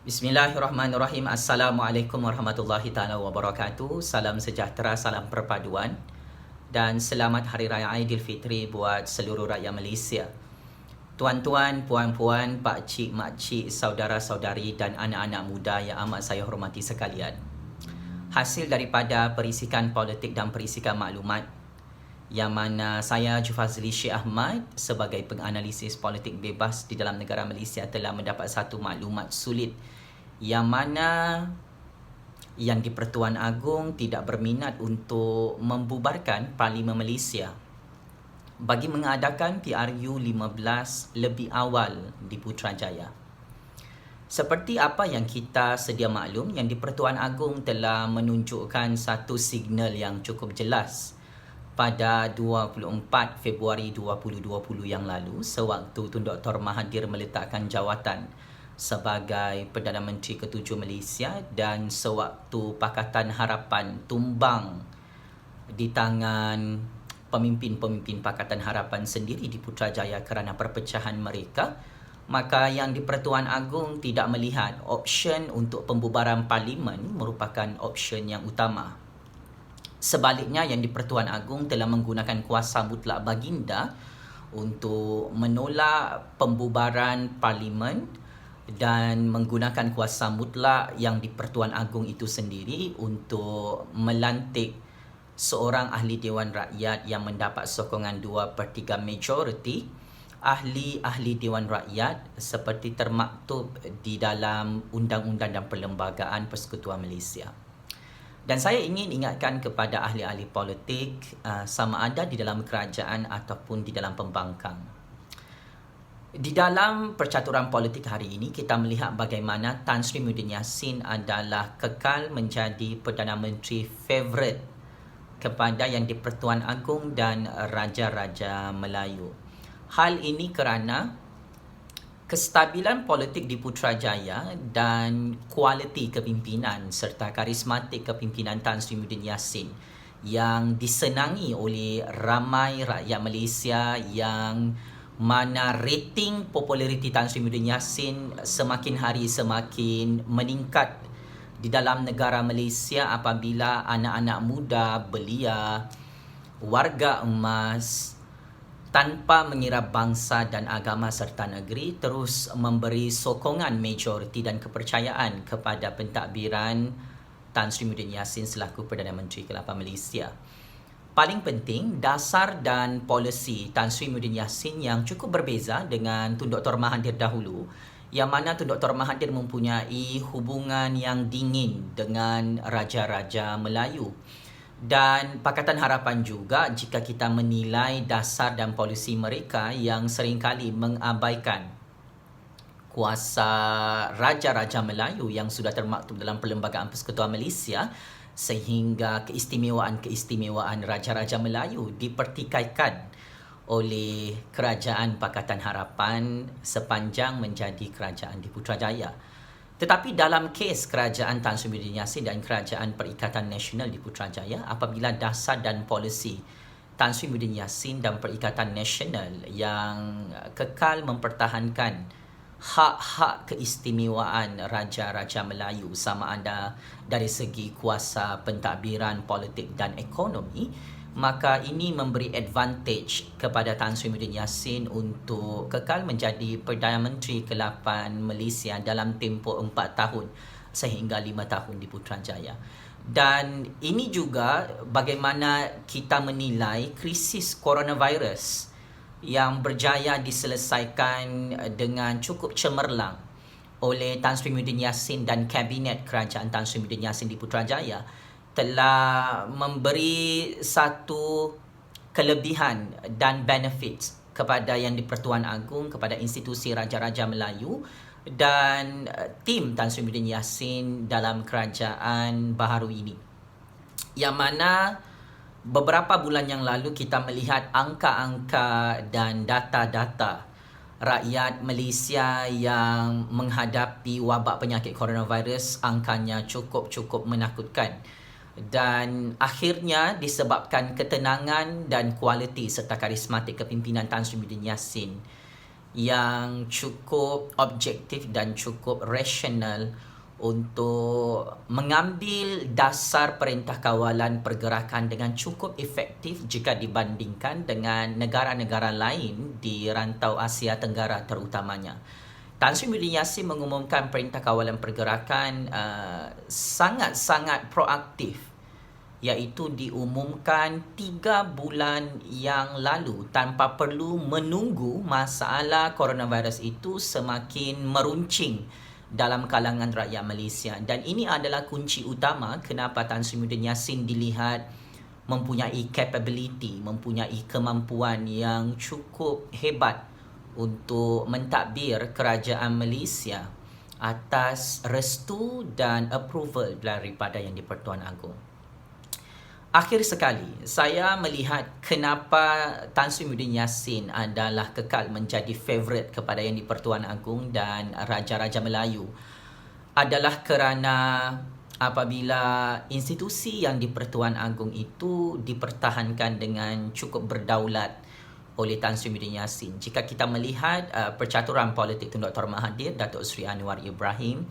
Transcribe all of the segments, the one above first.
Bismillahirrahmanirrahim. Assalamualaikum warahmatullahi taala wabarakatuh. Salam sejahtera, salam perpaduan dan selamat Hari Raya Aidilfitri buat seluruh rakyat Malaysia. Tuan-tuan, puan-puan, pak-cik, mak-cik, saudara-saudari dan anak-anak muda yang amat saya hormati sekalian. Hasil daripada perisikan politik dan perisikan maklumat yang mana saya Jufazli Syekh Ahmad sebagai penganalisis politik bebas di dalam negara Malaysia telah mendapat satu maklumat sulit yang mana Yang di-Pertuan Agong tidak berminat untuk membubarkan Parlimen Malaysia bagi mengadakan PRU 15 lebih awal di Putrajaya. Seperti apa yang kita sedia maklum, Yang di-Pertuan Agong telah menunjukkan satu signal yang cukup jelas pada 24 Februari 2020 yang lalu sewaktu Tun Dr. Mahathir meletakkan jawatan sebagai Perdana Menteri ke-7 Malaysia dan sewaktu Pakatan Harapan tumbang di tangan pemimpin-pemimpin Pakatan Harapan sendiri di Putrajaya kerana perpecahan mereka, maka Yang di-Pertuan Agong tidak melihat option untuk pembubaran parlimen merupakan option yang utama. Sebaliknya, Yang di-Pertuan Agong telah menggunakan kuasa mutlak baginda untuk menolak pembubaran parlimen dan menggunakan kuasa mutlak Yang di-Pertuan Agong itu sendiri untuk melantik seorang ahli Dewan Rakyat yang mendapat sokongan 2/3 majoriti ahli-ahli Dewan Rakyat seperti termaktub di dalam Undang-Undang dan Perlembagaan Persekutuan Malaysia. Dan saya ingin ingatkan kepada ahli-ahli politik sama ada di dalam kerajaan ataupun di dalam pembangkang. Di dalam percaturan politik hari ini, kita melihat bagaimana Tan Sri Muhyiddin Yassin adalah kekal menjadi Perdana Menteri favourite kepada Yang di-Pertuan Agong dan Raja-Raja Melayu. Hal ini kerana kestabilan politik di Putrajaya dan kualiti kepimpinan serta karismatik kepimpinan Tan Sri Muhyiddin Yassin yang disenangi oleh ramai rakyat Malaysia, yang mana rating populariti Tan Sri Muhyiddin Yassin semakin hari semakin meningkat di dalam negara Malaysia apabila anak-anak muda, belia, warga emas tanpa mengira bangsa dan agama serta negeri terus memberi sokongan majoriti dan kepercayaan kepada pentadbiran Tan Sri Muhyiddin Yassin selaku Perdana Menteri ke-8 Malaysia. Paling penting, dasar dan polisi Tan Sri Muhyiddin Yassin yang cukup berbeza dengan Tun Dr. Mahathir dahulu, yang mana Tun Dr. Mahathir mempunyai hubungan yang dingin dengan Raja-Raja Melayu. Dan Pakatan Harapan juga jika kita menilai dasar dan polisi mereka yang seringkali mengabaikan kuasa Raja-Raja Melayu yang sudah termaktub dalam Perlembagaan Persekutuan Malaysia, sehingga keistimewaan Raja-Raja Melayu dipertikaikan oleh Kerajaan Pakatan Harapan sepanjang menjadi kerajaan di Putrajaya. Tetapi dalam kes kerajaan Tan Sri Muhyiddin Yassin dan kerajaan Perikatan Nasional di Putrajaya, apabila dasar dan polisi Tan Sri Muhyiddin Yassin dan Perikatan Nasional yang kekal mempertahankan hak-hak keistimewaan Raja-Raja Melayu sama ada dari segi kuasa pentadbiran politik dan ekonomi, maka ini memberi advantage kepada Tan Sri Muhyiddin Yassin untuk kekal menjadi Perdana Menteri ke-8 Malaysia dalam tempoh 4 tahun sehingga 5 tahun di Putrajaya. Dan ini juga bagaimana kita menilai krisis coronavirus yang berjaya diselesaikan dengan cukup cemerlang oleh Tan Sri Muhyiddin Yassin dan Kabinet Kerajaan Tan Sri Muhyiddin Yassin di Putrajaya telah memberi satu kelebihan dan benefit kepada Yang di-Pertuan Agong, kepada institusi Raja-Raja Melayu dan tim Tan Sri Muhyiddin Yassin dalam kerajaan baharu ini. Yang mana beberapa bulan yang lalu kita melihat angka-angka dan data-data rakyat Malaysia yang menghadapi wabak penyakit coronavirus, angkanya cukup menakutkan. Dan akhirnya disebabkan ketenangan dan kualiti serta karismatik kepimpinan Tan Sri Muhyiddin Yassin yang cukup objektif dan cukup rasional untuk mengambil dasar perintah kawalan pergerakan dengan cukup efektif jika dibandingkan dengan negara-negara lain di rantau Asia Tenggara terutamanya. Tan Sri Muhyiddin Yassin mengumumkan perintah kawalan pergerakan sangat-sangat proaktif, iaitu diumumkan 3 bulan yang lalu tanpa perlu menunggu masalah coronavirus itu semakin meruncing dalam kalangan rakyat Malaysia. Dan ini adalah kunci utama kenapa Tan Sri Muhyiddin Yassin dilihat mempunyai capability, mempunyai kemampuan yang cukup hebat untuk mentadbir kerajaan Malaysia atas restu dan approval daripada Yang di-Pertuan Agong. Akhir sekali, saya melihat kenapa Tan Sri Muhyiddin Yassin adalah kekal menjadi favourite kepada Yang di-Pertuan Agong dan Raja-Raja Melayu adalah kerana apabila institusi Yang di-Pertuan Agong itu dipertahankan dengan cukup berdaulat oleh Tan Sri Muhyiddin Yassin. Jika kita melihat percaturan politik Tun Dr. Mahathir, Datuk Seri Anwar Ibrahim,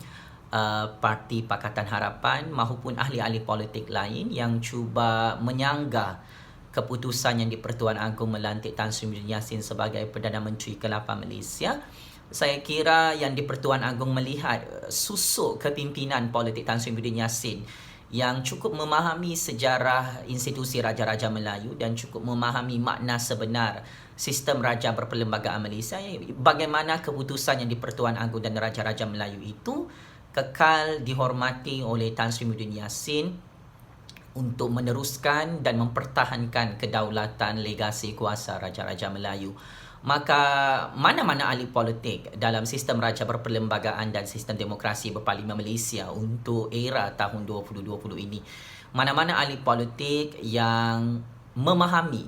Parti Pakatan Harapan maupun ahli-ahli politik lain yang cuba menyanggah keputusan Yang di-Pertuan Agong melantik Tan Sri Muhyiddin Yassin sebagai Perdana Menteri ke-8 Malaysia, saya kira Yang di-Pertuan Agong melihat susuk kepimpinan politik Tan Sri Muhyiddin Yassin yang cukup memahami sejarah institusi Raja-Raja Melayu dan cukup memahami makna sebenar sistem raja berperlembagaan Malaysia, bagaimana keputusan Yang di-Pertuan Agong dan Raja-Raja Melayu itu kekal dihormati oleh Tan Sri Muhyiddin Yassin untuk meneruskan dan mempertahankan kedaulatan legasi kuasa Raja-Raja Melayu. Maka mana-mana ahli politik dalam sistem raja berperlembagaan dan sistem demokrasi berparlimen Malaysia untuk era tahun 2020 ini, mana-mana ahli politik yang memahami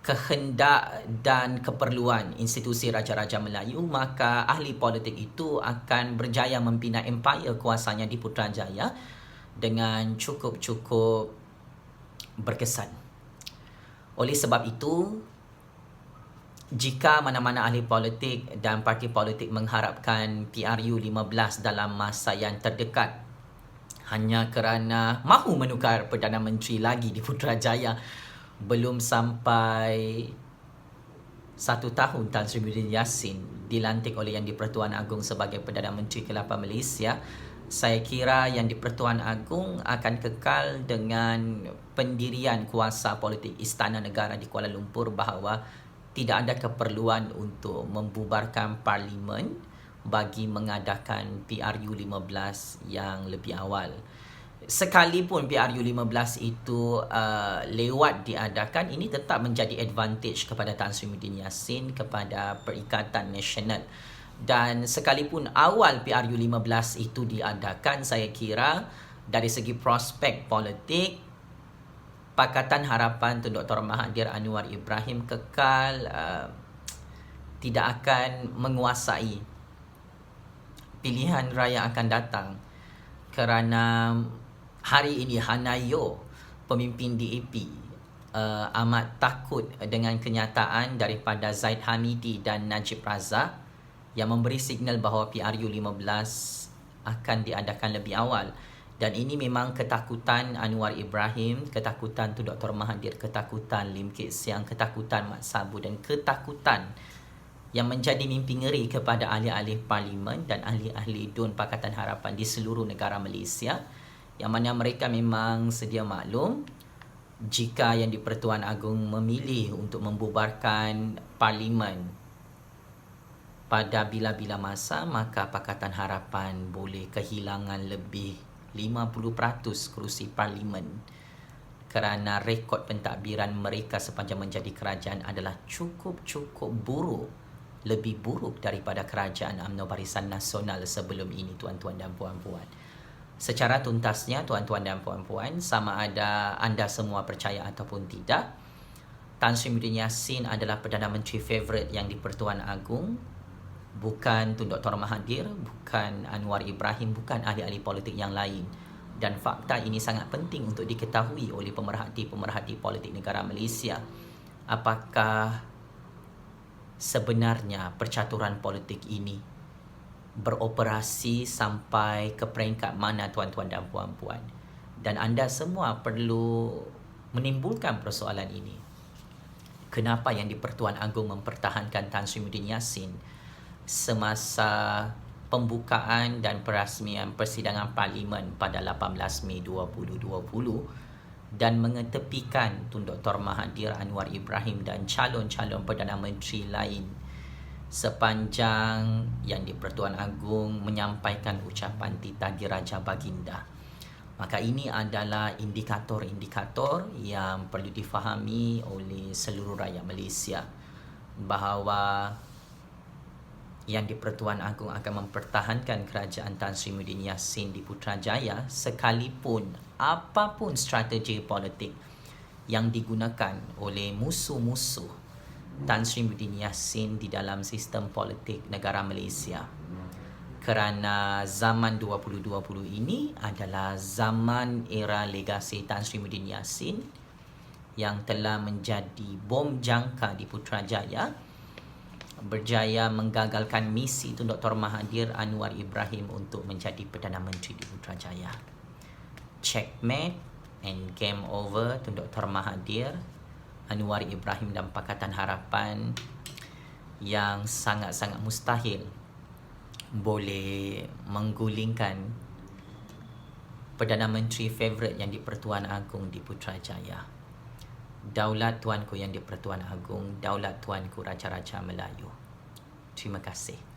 kehendak dan keperluan institusi Raja-Raja Melayu, maka ahli politik itu akan berjaya membina empire kuasanya di Putrajaya dengan cukup-cukup berkesan. Oleh sebab itu, jika mana-mana ahli politik dan parti politik mengharapkan PRU 15 dalam masa yang terdekat hanya kerana mahu menukar Perdana Menteri lagi di Putrajaya, belum sampai 1 tahun Tan Sri Muhyiddin Yassin dilantik oleh Yang di-Pertuan Agong sebagai Perdana Menteri ke-8 Malaysia, saya kira Yang di-Pertuan Agong akan kekal dengan pendirian kuasa politik Istana Negara di Kuala Lumpur bahawa tidak ada keperluan untuk membubarkan parlimen bagi mengadakan PRU 15 yang lebih awal. Sekalipun PRU 15 itu lewat diadakan, ini tetap menjadi advantage kepada Tan Sri Muhyiddin Yassin, kepada Perikatan Nasional. Dan sekalipun awal PRU 15 itu diadakan, saya kira dari segi prospek politik, Pakatan Harapan Tun Dr. Mahathir Anwar Ibrahim kekal tidak akan menguasai pilihan raya akan datang, kerana hari ini Hanayo, pemimpin DAP, amat takut dengan kenyataan daripada Zaid Hamidi dan Najib Razak yang memberi signal bahawa PRU 15 akan diadakan lebih awal. Dan ini memang ketakutan Anwar Ibrahim, ketakutan Tun Dr. Mahathir, ketakutan Lim Kit Siang, ketakutan Mat Sabu dan ketakutan yang menjadi mimpi ngeri kepada ahli-ahli parlimen dan ahli-ahli DUN Pakatan Harapan di seluruh negara Malaysia, yang mana mereka memang sedia maklum jika Yang di-Pertuan Agong memilih untuk membubarkan parlimen pada bila-bila masa, maka Pakatan Harapan boleh kehilangan lebih 50% kerusi parlimen, kerana rekod pentadbiran mereka sepanjang menjadi kerajaan adalah cukup buruk, lebih buruk daripada kerajaan UMNO Barisan Nasional sebelum ini, tuan-tuan dan puan-puan. Secara tuntasnya, tuan-tuan dan puan-puan, sama ada anda semua percaya ataupun tidak, Tan Sri Muhyiddin Yassin adalah Perdana Menteri favourite Yang di-Pertuan Agong, bukan Tun Dr. Mahathir, bukan Anwar Ibrahim, bukan ahli-ahli politik yang lain. Dan fakta ini sangat penting untuk diketahui oleh pemerhati-pemerhati politik negara Malaysia. Apakah sebenarnya percaturan politik ini beroperasi sampai ke peringkat mana, tuan-tuan dan puan-puan. Dan anda semua perlu menimbulkan persoalan ini. Kenapa Yang di-Pertuan Agong mempertahankan Tan Sri Muhyiddin Yassin semasa pembukaan dan perasmian persidangan Parlimen pada 18 Mei 2020 dan mengetepikan Tun Dr. Mahathir Anwar Ibrahim dan calon-calon Perdana Menteri lain sepanjang Yang di-Pertuan Agong menyampaikan ucapan titah diraja baginda. Maka ini adalah indikator-indikator yang perlu difahami oleh seluruh rakyat Malaysia bahawa Yang di-Pertuan Agong akan mempertahankan kerajaan Tan Sri Muhyiddin Yassin di Putrajaya sekalipun apapun strategi politik yang digunakan oleh musuh-musuh Tan Sri Muhyiddin Yassin di dalam sistem politik negara Malaysia. Kerana zaman 2020 ini adalah zaman era legasi Tan Sri Muhyiddin Yassin yang telah menjadi bom jangka di Putrajaya, berjaya menggagalkan misi Tun Dr. Mahathir Anwar Ibrahim untuk menjadi Perdana Menteri di Putrajaya. Checkmate and game over Tun Dr. Mahathir Anwar Ibrahim dan Pakatan Harapan yang sangat-sangat mustahil boleh menggulingkan Perdana Menteri favourite Yang di-Pertuan Agong di Putrajaya. Daulat tuanku Yang di-Pertuan Agong, daulat tuanku Raja-Raja Melayu. Terima kasih.